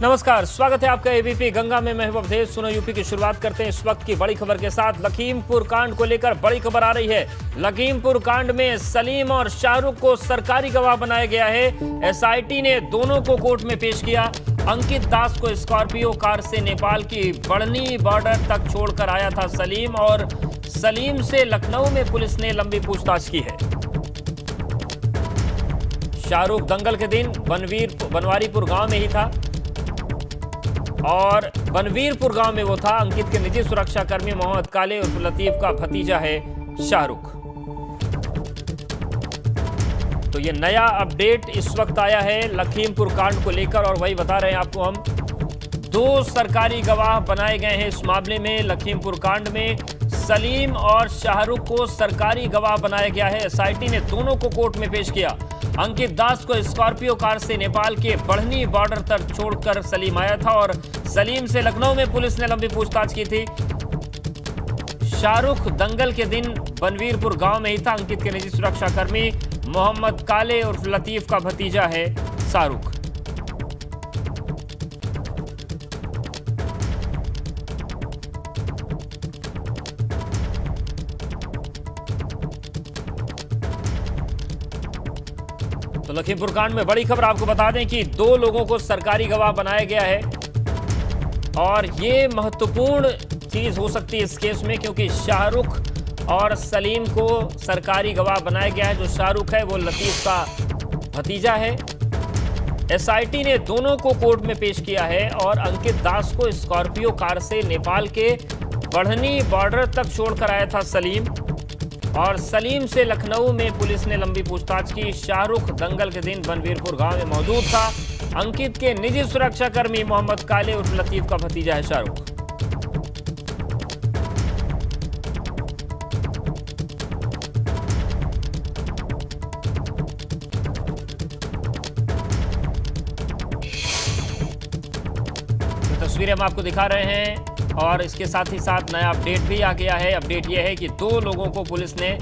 नमस्कार, स्वागत है आपका एबीपी गंगा में। मैं अवधेश। सुनो यूपी की शुरुआत करते हैं इस वक्त की बड़ी खबर के साथ। लखीमपुर कांड को लेकर बड़ी खबर आ रही है। लखीमपुर कांड में सलीम और शाहरुख को सरकारी गवाह बनाया गया है। एसआईटी ने दोनों को कोर्ट में पेश किया। अंकित दास को स्कॉर्पियो कार से नेपाल की बढ़नी बॉर्डर तक छोड़कर आया था सलीम, और सलीम से लखनऊ में पुलिस ने लंबी पूछताछ की है। शाहरुख दंगल के दिन बनवारीपुर गांव में ही था, और बनवीरपुर गांव में वो था। अंकित के निजी सुरक्षा कर्मी मोहम्मद काले उर्फ लतीफ का भतीजा है शाहरुख। तो ये नया अपडेट इस वक्त आया है लखीमपुर कांड को लेकर, और वही बता रहे हैं आपको हम। 2 सरकारी गवाह बनाए गए हैं इस मामले में। लखीमपुर कांड में सलीम और शाहरुख को सरकारी गवाह बनाया गया है। एसआईटी ने दोनों को कोर्ट में पेश किया। अंकित दास को स्कॉर्पियो कार से नेपाल के बढ़नी बॉर्डर तक छोड़कर सलीम आया था, और सलीम से लखनऊ में पुलिस ने लंबी पूछताछ की थी। शाहरुख दंगल के दिन बनवीरपुर गांव में ही था। अंकित के निजी सुरक्षा कर्मी मोहम्मद काले उर्फ लतीफ का भतीजा है शाहरुख। तो लखीमपुर कांड में बड़ी खबर आपको बता दें कि 2 लोगों को सरकारी गवाह बनाया गया है, और ये महत्वपूर्ण चीज हो सकती है इस केस में, क्योंकि शाहरुख और सलीम को सरकारी गवाह बनाया गया है। जो शाहरुख है वो लतीफ का भतीजा है। एसआईटी ने दोनों को कोर्ट में पेश किया है, और अंकित दास को स्कॉर्पियो कार से नेपाल के बढ़नी बॉर्डर तक छोड़कर आया था सलीम, और सलीम से लखनऊ में पुलिस ने लंबी पूछताछ की। शाहरुख दंगल के दिन बनवीरपुर गांव में मौजूद था। अंकित के निजी सुरक्षा कर्मी मोहम्मद काले उर्फ लतीफ का भतीजा है शाहरुख। तो तस्वीरें हम आपको दिखा रहे हैं, और इसके साथ ही साथ नया अपडेट भी आ गया है। अपडेट यह है कि 2 लोगों को पुलिस ने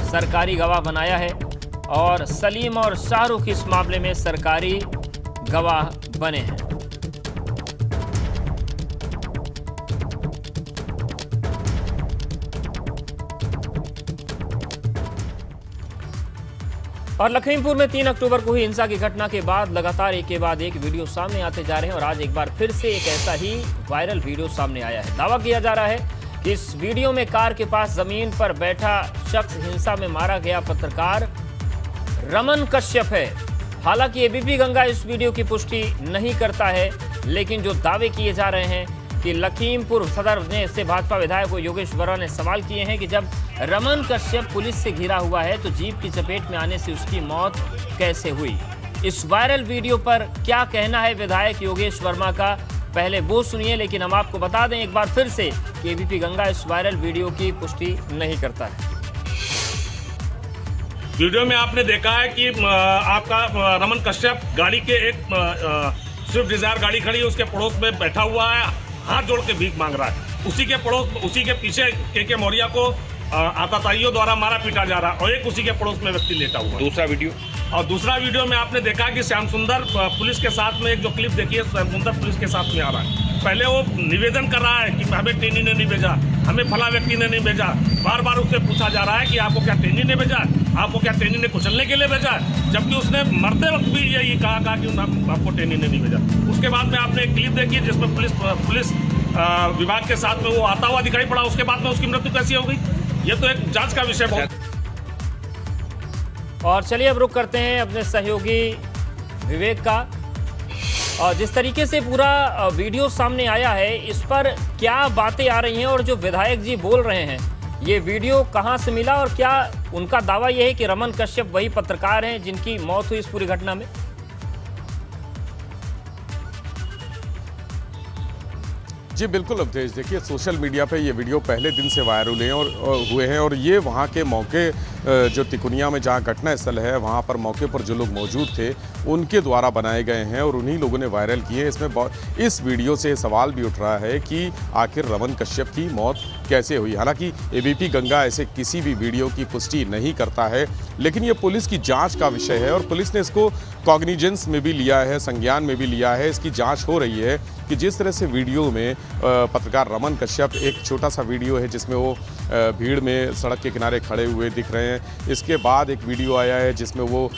सरकारी गवाह बनाया है, और सलीम और शाहरुख इस मामले में सरकारी गवाह बने हैं। और लखीमपुर में 3 अक्टूबर को हुई हिंसा की घटना के बाद लगातार एक के बाद एक वीडियो सामने आते जा रहे हैं, और आज एक बार फिर से एक ऐसा ही वायरल वीडियो सामने आया है। दावा किया जा रहा है कि इस वीडियो में कार के पास जमीन पर बैठा शख्स हिंसा में मारा गया पत्रकार रमन कश्यप है। हालांकि एबीपी गंगा इस वीडियो की पुष्टि नहीं करता है, लेकिन जो दावे किए जा रहे हैं कि लखीमपुर सदर ने इससे भाजपा विधायक योगेश वर्मा ने सवाल किए हैं कि जब रमन कश्यप पुलिस से घिरा हुआ है तो जीप की चपेट में आने से उसकी मौत कैसे हुई। इस वायरल वीडियो पर क्या कहना है विधायक योगेश वर्मा का, पहले वो सुनिए। लेकिन हम आपको बता दें एक बार फिर से कि एबीपी गंगा इस वायरल वीडियो की पुष्टि नहीं करता है। वीडियो में आपने देखा है कि आपका रमन कश्यप गाड़ी के एक स्विफ्ट डिजायर गाड़ी खड़ी है, उसके पड़ोस में बैठा हुआ है, हाथ जोड़ के भीख मांग रहा है। उसी के पीछे के मौर्या को आतताइयों द्वारा मारा पीटा जा रहा है, और एक उसी के पड़ोस में व्यक्ति लेटा हुआ। दूसरा वीडियो में आपने देखा कि श्याम सुंदर पुलिस के साथ में, एक जो क्लिप देखी है, श्याम सुंदर पुलिस के साथ में आ रहा है। पहले वो निवेदन कर रहा है कि हमें टेनी ने नहीं भेजा, हमें फला व्यक्ति ने नहीं भेजा। बार बार उससे पूछा जा रहा है कि आपको क्या टेनी ने भेजा, आपको क्या टेनी ने कुचलने के लिए भेजा, जबकि उसने मरते वक्त भी यही कहा कि आपको टेनी ने नहीं भेजा। उसके बाद में आपने एक क्लिप देखी जिसमें पुलिस विभाग के साथ में वो आता हुआ दिखाई पड़ा। उसके बाद में उसकी मृत्यु कैसी हो गई, ये तो एक जांच का विषय है। और चलिए अब रुक करते हैं अपने सहयोगी विवेक का। और जिस तरीके से पूरा वीडियो सामने आया है, इस पर क्या बातें आ रही हैं, और जो विधायक जी बोल रहे हैं, ये वीडियो कहां से मिला, और क्या उनका दावा यह है कि रमन कश्यप वही पत्रकार हैं जिनकी मौत हुई इस पूरी घटना में? जी बिल्कुल अवधेश, देखिए सोशल मीडिया पे ये वीडियो पहले दिन से वायरल हुए हैं और ये वहाँ के मौके जो तिकोनिया में जहाँ घटना स्थल है वहाँ पर मौके पर जो लोग मौजूद थे उनके द्वारा बनाए गए हैं और उन्हीं लोगों ने वायरल किए। इसमें इस वीडियो से सवाल भी उठ रहा है कि आखिर रमन कश्यप की मौत कैसे हुई। हालांकि एबीपी गंगा ऐसे किसी भी वीडियो की पुष्टि नहीं करता है, लेकिन ये पुलिस की जाँच का विषय है और पुलिस ने इसको कॉग्निजेंस में भी लिया है, संज्ञान में भी लिया है। इसकी जाँच हो रही है कि जिस तरह से वीडियो में पत्रकार रमन कश्यप, एक छोटा सा वीडियो है जिसमें वो भीड़ में सड़क के किनारे खड़े हुए दिख रहे हैं। इसके बाद एक वीडियो आया है जिसमें वो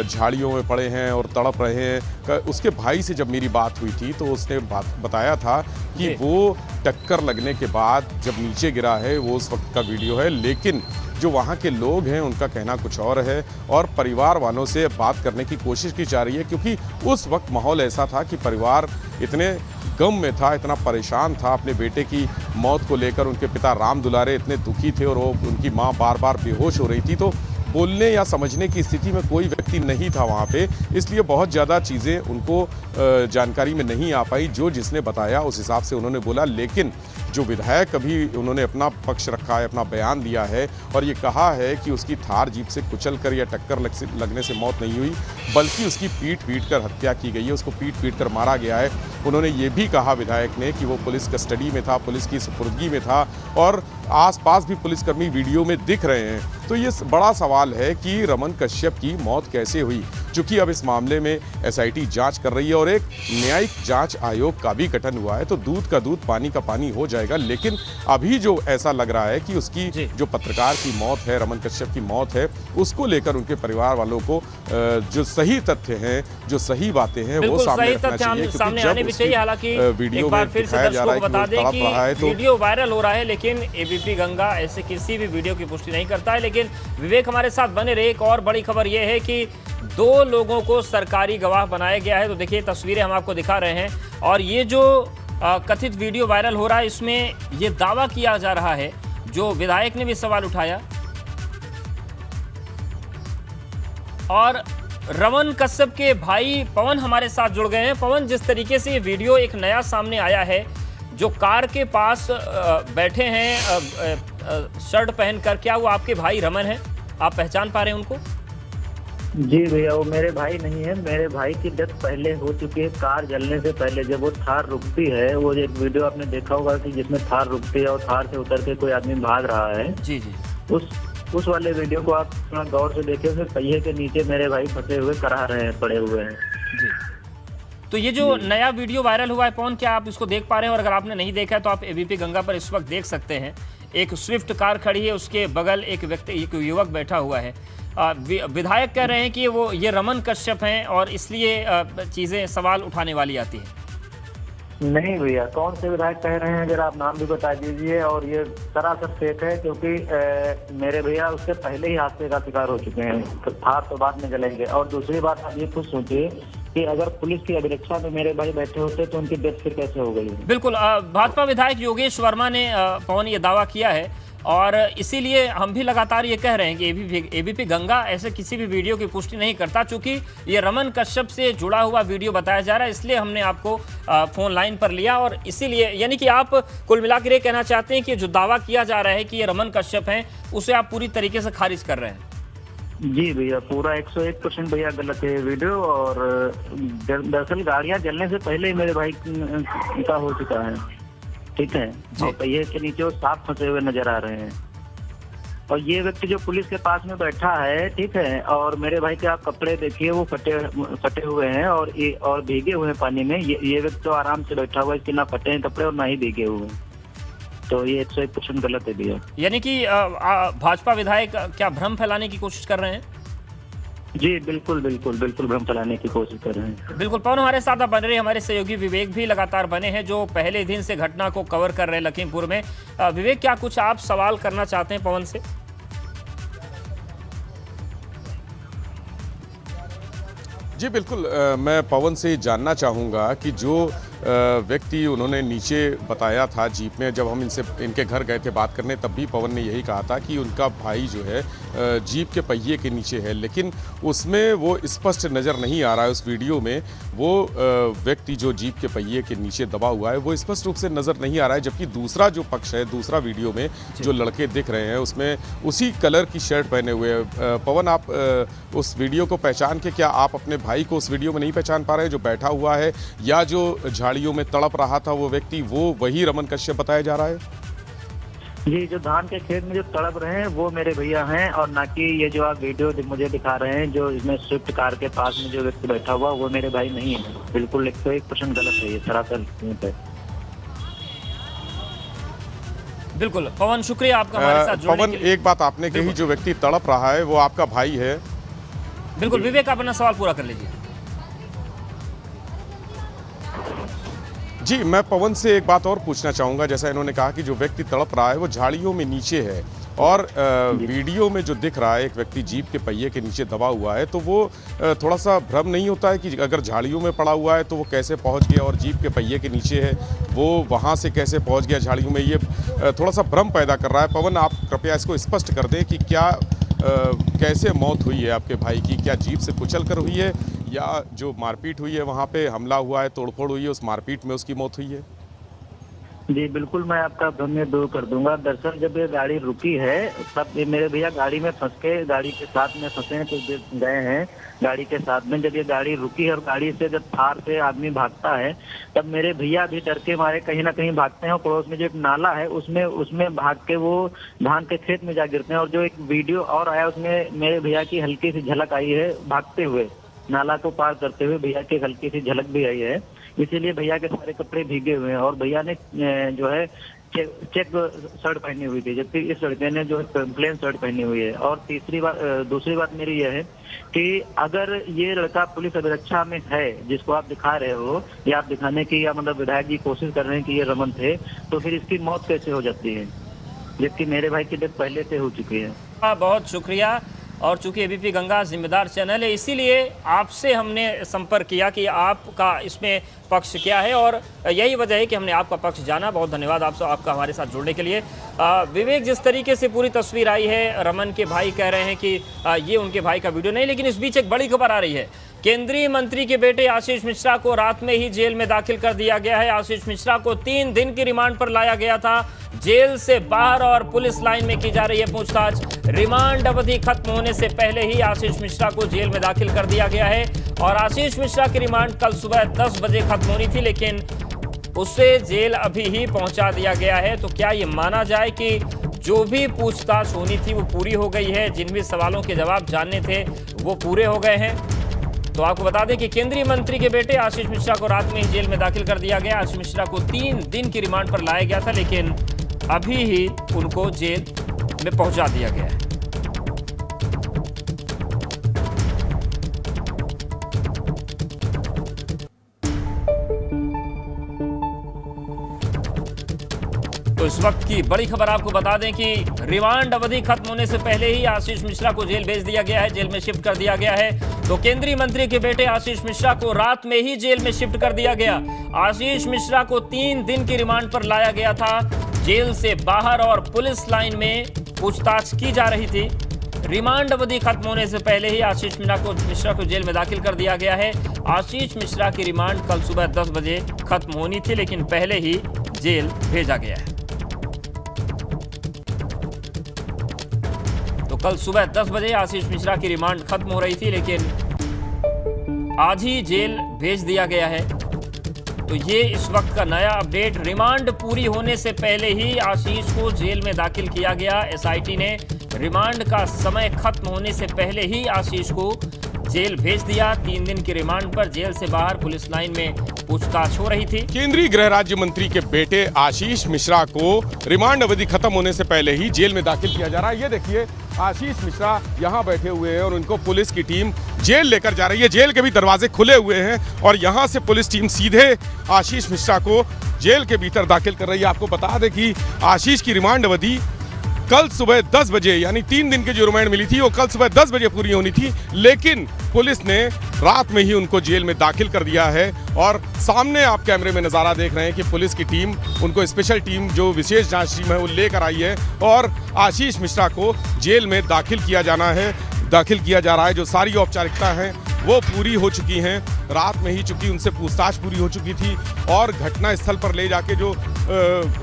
झाड़ियों में पड़े हैं और तड़प रहे हैं। उसके भाई से जब मेरी बात हुई थी तो उसने बताया था कि वो टक्कर लगने के बाद जब नीचे गिरा है वो उस वक्त का वीडियो है, लेकिन जो वहाँ के लोग हैं उनका कहना कुछ और है और परिवार वालों से बात करने की कोशिश की जा रही है, क्योंकि उस वक्त माहौल ऐसा था कि परिवार इतने गम में था, इतना परेशान था अपने बेटे की मौत को लेकर। उनके पिता राम दुलारे इतने दुखी थे और वो उनकी माँ बार बार बेहोश हो रही थी, तो बोलने या समझने की स्थिति में कोई व्यक्ति नहीं था वहाँ पे, इसलिए बहुत ज़्यादा चीज़ें उनको जानकारी में नहीं आ पाई। जो जिसने बताया उस हिसाब से उन्होंने बोला, लेकिन जो विधायक अभी उन्होंने अपना पक्ष रखा है, अपना बयान दिया है और ये कहा है कि उसकी थार जीप से कुचलकर या टक्कर लगने से मौत नहीं हुई, बल्कि उसकी पीट कर हत्या की गई है, उसको पीट कर मारा गया है। उन्होंने ये भी कहा विधायक ने कि वो पुलिस कस्टडी में था, पुलिस की सुपुर्दगी में था और आसपास भी पुलिसकर्मी वीडियो में दिख रहे हैं। तो ये बड़ा सवाल है कि रमन कश्यप की मौत कैसे हुई, चूँकि अब इस मामले में एसआईटी जांच कर रही है और एक न्यायिक जांच आयोग का भी गठन हुआ है, तो दूध का दूध पानी का पानी हो जाएगा। लेकिन अभी जो ऐसा लग रहा है कि उसकी जो पत्रकार की मौत है, रमन कश्यप की मौत है, उसको लेकर उनके परिवार वालों को जो सही तथ्य हैं, जो सही बातें हैं वो सामने रखना चाहिए, सामने आने भी चाहिए। हालांकि वीडियो में फिर से दर्शकों को बता दें कि वीडियो वायरल हो रहा है, लेकिन एबीपी गंगा ऐसे किसी भी वीडियो की पुष्टि नहीं करता है। लेकिन विवेक हमारे साथ बने रहे। एक और बड़ी खबर यह है कि 2 लोगों को सरकारी गवाह बनाया गया है। तो देखिए तस्वीरें हम आपको दिखा रहे हैं और ये जो कथित वीडियो वायरल हो रहा है इसमें ये दावा किया जा रहा है, जो विधायक ने भी सवाल उठाया, और रमन कश्यप के भाई पवन हमारे साथ जुड़ गए हैं। पवन, जिस तरीके से ये वीडियो एक नया सामने आया है, जो कार के पास बैठे हैं शर्ट पहनकर, क्या वो आपके भाई रमन हैं? आप पहचान पा रहे हैं उनको? जी भैया, वो मेरे भाई नहीं है। मेरे भाई की डेथ पहले हो चुकी है, कार जलने से पहले। जब वो थार रुकती है, वो एक वीडियो आपने देखा होगा कि जिसमें थार रुकती है और थार से उतर के कोई आदमी भाग रहा है। जी जी। उस वाले वीडियो को आप थोड़ा गौर से देखिए, उसमें पहिए के नीचे मेरे भाई फंसे हुए करा रहे हैं, पड़े हुए हैं। जी। तो ये जो नया वीडियो वायरल हुआ है पवन, क्या आप इसको देख पा रहे हैं? और अगर आपने नहीं देखा है तो आप एबीपी गंगा पर इस वक्त देख सकते हैं। एक स्विफ्ट कार खड़ी है, उसके बगल एक युवक बैठा हुआ है। विधायक कह रहे हैं कि ये रमन कश्यप हैं और इसलिए चीज़ें सवाल उठाने वाली आती है। नहीं भैया, कौन से विधायक कह रहे हैं, जरा आप नाम भी बता दीजिए। और ये सरासर फेक है, क्योंकि मेरे भैया उससे पहले ही हादसे का शिकार हो चुके हैं। तो थार तो बाद में जलेंगे। और दूसरी बात, आप ये खुद सोचिए कि अगर पुलिस की अभिरक्षा में मेरे भाई बैठे होते तो उनकी डेथ फिर कैसे हो गई। बिल्कुल। भाजपा विधायक योगेश वर्मा ने पवन ये दावा किया है और इसीलिए हम भी लगातार ये कह रहे हैं कि एबीपी गंगा ऐसे किसी भी वीडियो की पुष्टि नहीं करता। चूंकि ये रमन कश्यप से जुड़ा हुआ वीडियो बताया जा रहा है, इसलिए हमने आपको फोन लाइन पर लिया। और इसीलिए यानी कि आप कुल मिलाकर ये कहना चाहते हैं कि जो दावा किया जा रहा है कि ये रमन कश्यप हैं, उसे आप पूरी तरीके से खारिज कर रहे हैं। जी भैया, पूरा 101% भैया गलत है वीडियो। और दरअसल गाड़ियां जलने से पहले ही मेरे भाई का हो चुका है, ठीक है। और पहिए के नीचे वो साफ फंसे हुए नजर आ रहे हैं। और ये व्यक्ति जो पुलिस के पास में बैठा है, ठीक है, और मेरे भाई के आप कपड़े देखिए, वो फटे हुए हैं और भीगे हुए हैं पानी में। ये व्यक्ति तो आराम से बैठा हुआ है, इसके ना फटे हैं कपड़े और ना ही भीगे हुए हैं। तो ये 101% गलत है भैया। यानी कि भाजपा विधायक क्या भ्रम फैलाने की कोशिश कर रहे हैं? जी बिल्कुल भ्रम फैलाने की कोशिश कर रहे हैं। बिल्कुल पवन, हमारे साथ बने रहे। हमारे सहयोगी विवेक भी लगातार बने हैं, जो पहले दिन से घटना को कवर कर रहे हैं लखीमपुर में। विवेक, क्या कुछ आप सवाल करना चाहते हैं पवन से? जी बिल्कुल, मैं पवन से जानना चाहूँगा कि जो व्यक्ति उन्होंने नीचे बताया था जीप में, जब हम इनके घर गए थे बात करने तब भी पवन ने यही कहा था कि उनका भाई जो है जीप के पहिए के नीचे है, लेकिन उसमें वो स्पष्ट नज़र नहीं आ रहा है। उस वीडियो में वो व्यक्ति जो जीप के पहिए के नीचे दबा हुआ है वो स्पष्ट रूप से नज़र नहीं आ रहा है, जबकि दूसरा जो पक्ष है, दूसरा वीडियो में जो लड़के दिख रहे हैं उसमें उसी कलर की शर्ट पहने हुए हैं। पवन, आप उस वीडियो को पहचान के, क्या आप अपने भाई को उस वीडियो में नहीं पहचान पा रहे जो बैठा हुआ है, या जो झाड़ियों में तड़प रहा था वो व्यक्ति वो वही रमन कश्यप बताया जा रहा है? जी, जो धान के खेत में जो तड़प रहे हैं वो मेरे भैया हैं, और ना कि ये जो आप वीडियो मुझे दिखा रहे हैं जो इसमें स्विफ्ट कार के पास में जो व्यक्ति बैठा हुआ वो मेरे भाई नहीं है। बिल्कुल 101% गलत है ये, सरासर झूठ है। बिल्कुल पवन, शुक्रिया आपका हमारे साथ जुड़ने पवन, के लिए। एक बात आपने कही, जो व्यक्ति तड़प रहा है वो आपका भाई है? बिल्कुल विवेक, आप अपना सवाल पूरा कर लीजिए। जी, मैं पवन से एक बात और पूछना चाहूँगा। जैसा इन्होंने कहा कि जो व्यक्ति तड़प रहा है वो झाड़ियों में नीचे है, और वीडियो में जो दिख रहा है एक व्यक्ति जीप के पहिए के नीचे दबा हुआ है, तो वो थोड़ा सा भ्रम नहीं होता है कि अगर झाड़ियों में पड़ा हुआ है तो वो कैसे पहुंच गया, और जीप के पहिए के नीचे है वो वहां से कैसे पहुंच गया झाड़ियों में? ये थोड़ा सा भ्रम पैदा कर रहा है। पवन, आप कृपया इसको स्पष्ट कर दें कि क्या कैसे मौत हुई है आपके भाई की? क्या जीप से कुचल कर हुई है, या जो मारपीट हुई है वहाँ पे हमला हुआ है, तोड़फोड़ हुई है, उस मारपीट में उसकी मौत हुई है? जी बिल्कुल, मैं आपका भ्रम दूर कर दूंगा। दरअसल जब ये गाड़ी रुकी है तब ये मेरे भैया गाड़ी में फंस के, गाड़ी के साथ में फंसे हैं, तो गए हैं गाड़ी के साथ में। जब ये गाड़ी रुकी है और गाड़ी से जब थार से आदमी भागता है तब मेरे भैया भी डर के मारे कहीं ना कहीं भागते हैं, और पड़ोस में जो एक नाला है उसमें भाग के वो धान के खेत में जा गिरते हैं। और जो एक वीडियो और आया उसमें मेरे भैया की हल्की सी झलक आई है भागते हुए, नाला को पार करते हुए भैया की हल्की सी झलक भी आई है, इसीलिए भैया के सारे कपड़े भीगे हुए हैं। और भैया ने जो है चेक शर्ट पहनी हुई थी, जबकि इस लड़के ने जो है प्लेन शर्ट पहनी हुई है। और दूसरी बात मेरी यह है कि अगर ये लड़का पुलिस अभिरक्षा में है जिसको आप दिखा रहे हो, या आप दिखाने की, या मतलब विधायक जी कोशिश कर रहे हैं कि ये रमन थे, तो फिर इसकी मौत कैसे हो जाती है, जबकि मेरे भाई की डेथ पहले से हो चुकी है। बहुत शुक्रिया। और चूंकि एबीपी गंगा जिम्मेदार चैनल है, इसीलिए आपसे हमने संपर्क किया कि आपका इसमें पक्ष क्या है, और यही वजह है कि हमने आपका पक्ष जाना। बहुत धन्यवाद आपका हमारे साथ जुड़ने के लिए। विवेक, जिस तरीके से पूरी तस्वीर आई है, रमन के भाई कह रहे हैं कि ये उनके भाई का वीडियो नहीं, लेकिन इस बीच एक बड़ी खबर आ रही है। केंद्रीय मंत्री के बेटे आशीष मिश्रा को रात में ही जेल में दाखिल कर दिया गया है। आशीष मिश्रा को 3 दिन की रिमांड पर लाया गया था जेल से बाहर, और पुलिस लाइन में की जा रही है पूछताछ। रिमांड अवधि खत्म होने से पहले ही आशीष मिश्रा को जेल में दाखिल कर दिया गया है, और आशीष मिश्रा की रिमांड कल सुबह 10 बजे खत्म होनी थी, लेकिन उसे जेल अभी ही पहुंचा दिया गया है। तो क्या ये माना जाए कि जो भी पूछताछ होनी थी वो पूरी हो गई है, जिन भी सवालों के जवाब जानने थे वो पूरे हो गए हैं? तो आपको बता दें कि केंद्रीय मंत्री के बेटे आशीष मिश्रा को रात में ही जेल में दाखिल कर दिया गया। आशीष मिश्रा को 3 दिन की रिमांड पर लाया गया था, लेकिन अभी ही उनको जेल में पहुंचा दिया गया है। तो इस वक्त की बड़ी खबर आपको बता दें कि रिमांड अवधि खत्म होने से पहले ही आशीष मिश्रा को जेल भेज दिया गया है, जेल में शिफ्ट कर दिया गया है। तो केंद्रीय मंत्री के बेटे आशीष मिश्रा को रात में ही जेल में शिफ्ट कर दिया गया। आशीष मिश्रा को 3 दिन की रिमांड पर लाया गया था जेल से बाहर, और पुलिस लाइन में पूछताछ की जा रही थी। रिमांड अवधि खत्म होने से पहले ही आशीष मिश्रा को जेल में दाखिल कर दिया गया है। आशीष मिश्रा की रिमांड कल सुबह 10 बजे खत्म होनी थी, लेकिन पहले ही जेल भेजा गया है। तो कल सुबह 10 बजे आशीष मिश्रा की रिमांड खत्म हो रही थी, लेकिन आज ही जेल भेज दिया गया है। तो ये इस वक्त का नया अपडेट। रिमांड पूरी होने से पहले ही आशीष को जेल में दाखिल किया गया। एसआईटी ने रिमांड का समय खत्म होने से पहले ही आशीष को जेल भेज दिया। 3 दिन की रिमांड पर जेल से बाहर पुलिस लाइन में पूछताछ हो रही थी। केंद्रीय गृह राज्य मंत्री के बेटे आशीष मिश्रा को रिमांड अवधि खत्म होने से पहले ही जेल में दाखिल किया जा रहा है। ये देखिए, आशीष मिश्रा यहाँ बैठे हुए हैं और उनको पुलिस की टीम जेल लेकर जा रही है। जेल के भी दरवाजे खुले हुए हैं और यहाँ से पुलिस टीम सीधे आशीष मिश्रा को जेल के भीतर दाखिल कर रही है। आपको बता दें कि आशीष की रिमांड अवधि कल सुबह 10 बजे, यानी 3 दिन की जो रिमांड मिली थी वो कल सुबह 10 बजे पूरी होनी थी, लेकिन पुलिस ने रात में ही उनको जेल में दाखिल कर दिया है। और सामने आप कैमरे में नज़ारा देख रहे हैं कि पुलिस की टीम, उनको स्पेशल टीम जो विशेष जांच टीम है वो लेकर आई है और आशीष मिश्रा को जेल में दाखिल किया जा रहा है। जो सारी औपचारिकता हैं वो पूरी हो चुकी हैं, रात में ही चूँकि उनसे पूछताछ पूरी हो चुकी थी और घटना स्थल पर ले जाके जो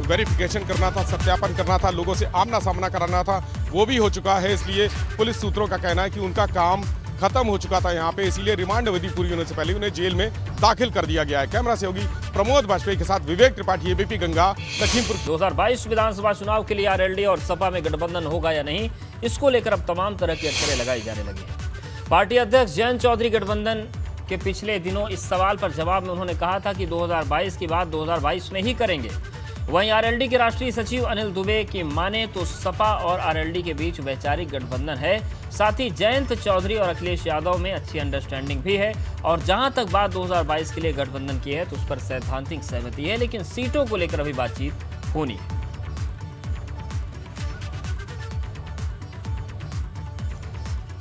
वेरिफिकेशन करना था, सत्यापन करना था, लोगों से आमना सामना कराना था, वो भी हो चुका है। इसलिए पुलिस सूत्रों का कहना है कि उनका काम खत्म हो चुका था यहाँ पे, इसीलिए रिमांड अवधि पूरी होने से पहले उन्हें जेल में दाखिल कर दिया गया है। कैमरा सहयोगी प्रमोद बाजपेयी के साथ विवेक त्रिपाठी, एबीपी गंगा, लखीमपुर। 2022 विधानसभा चुनाव के लिए आरएलडी और सपा में गठबंधन होगा या नहीं, इसको लेकर अब तमाम तरह की अटकलें लगाई जाने लगी हैं। पार्टी अध्यक्ष जयंत चौधरी गठबंधन के पिछले दिनों इस सवाल पर जवाब में उन्होंने कहा था कि 2022 की बात 2022 में ही करेंगे। वहीं आरएलडी के राष्ट्रीय सचिव अनिल दुबे की माने तो सपा और आरएलडी के बीच वैचारिक गठबंधन है। साथ ही जयंत चौधरी और अखिलेश यादव में अच्छी अंडरस्टैंडिंग भी है और जहां तक बात 2022 के लिए गठबंधन की है तो उस पर सैद्धांतिक सहमति है, लेकिन सीटों को लेकर अभी बातचीत होनी है।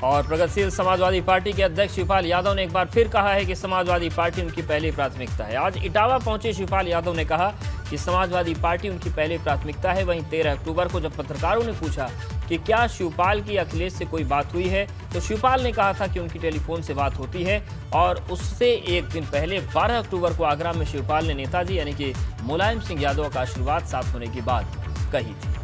और प्रगतिशील समाजवादी पार्टी के अध्यक्ष शिवपाल यादव ने एक बार फिर कहा है कि समाजवादी पार्टी उनकी पहली प्राथमिकता है। आज इटावा पहुंचे शिवपाल यादव ने कहा कि समाजवादी पार्टी उनकी पहली प्राथमिकता है। वहीं 13 अक्टूबर को जब पत्रकारों ने पूछा कि क्या शिवपाल की अखिलेश से कोई बात हुई है, तो शिवपाल ने कहा था कि उनकी टेलीफोन से बात होती है और उससे एक दिन पहले 12 अक्टूबर को आगरा में शिवपाल ने नेताजी यानी कि मुलायम सिंह यादव का आशीर्वाद साथ होने की बात कही थी।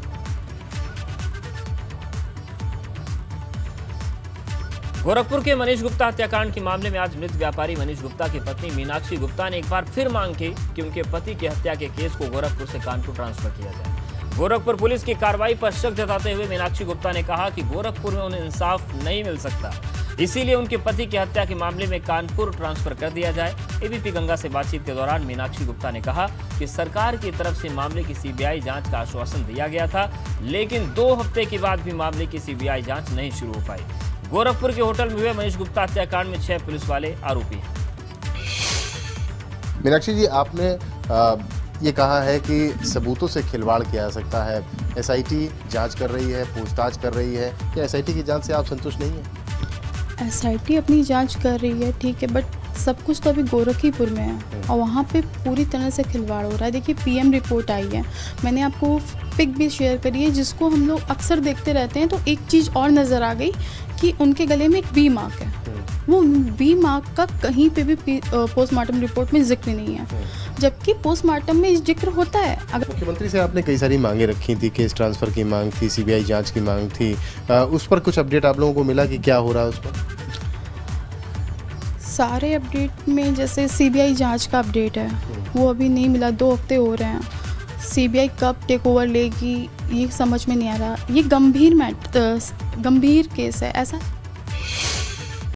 गोरखपुर के मनीष गुप्ता हत्याकांड के मामले में आज मृत व्यापारी मनीष गुप्ता की पत्नी मीनाक्षी गुप्ता ने एक बार फिर मांग की कि उनके पति की हत्या के केस को गोरखपुर से कानपुर ट्रांसफर किया जाए। गोरखपुर पुलिस की कार्रवाई पर शक जताते हुए मीनाक्षी गुप्ता ने कहा कि गोरखपुर में उन्हें इंसाफ नहीं मिल सकता, इसीलिए उनके पति की हत्या के मामले में कानपुर ट्रांसफर कर दिया जाए। एबीपी गंगा से बातचीत के दौरान मीनाक्षी गुप्ता ने कहा कि सरकार की तरफ से मामले की सीबीआई जांच का आश्वासन दिया गया था, लेकिन 2 हफ्ते के बाद भी मामले की सीबीआई जांच नहीं शुरू हो पाई। गोरखपुर के होटल में हुए मनीष गुप्ता हत्याकांड में 6 पुलिस वाले आरोपी हैं। मीनाक्षी जी, आपने ये कहा है कि सबूतों से खिलवाड़ किया जा सकता है, एसआईटी जांच कर रही है, पूछताछ कर रही है, क्या एसआईटी की जांच से आप संतुष्ट नहीं हैं? एसआईटी अपनी जांच कर रही है, ठीक है, बट सब कुछ तो अभी गोरखपुर में है और वहाँ पे पूरी तरह से खिलवाड़ हो रहा है। देखिए, पीएम रिपोर्ट आई है, मैंने आपको पिक भी शेयर करी है जिसको हम लोग अक्सर देखते रहते हैं, तो एक चीज़ और नज़र आ गई कि उनके गले में एक वी मार्क है। वो वी मार्क का कहीं पे भी पोस्टमार्टम रिपोर्ट में जिक्र नहीं है, जबकि पोस्टमार्टम में जिक्र होता है। अगर मुख्यमंत्री से आपने कई सारी मांगे रखी थी, केस ट्रांसफ़र की मांग थी, सीबीआई जांच की मांग थी, उस पर कुछ अपडेट आप लोगों को मिला कि क्या हो रहा है उस पर? सारे अपडेट में जैसे सीबीआई जांच का अपडेट है वो अभी नहीं मिला, 2 हफ्ते हो रहे हैं। सीबीआई कब टेक ओवर लेगी ये समझ में नहीं आ रहा। ये गंभीर केस है, ऐसा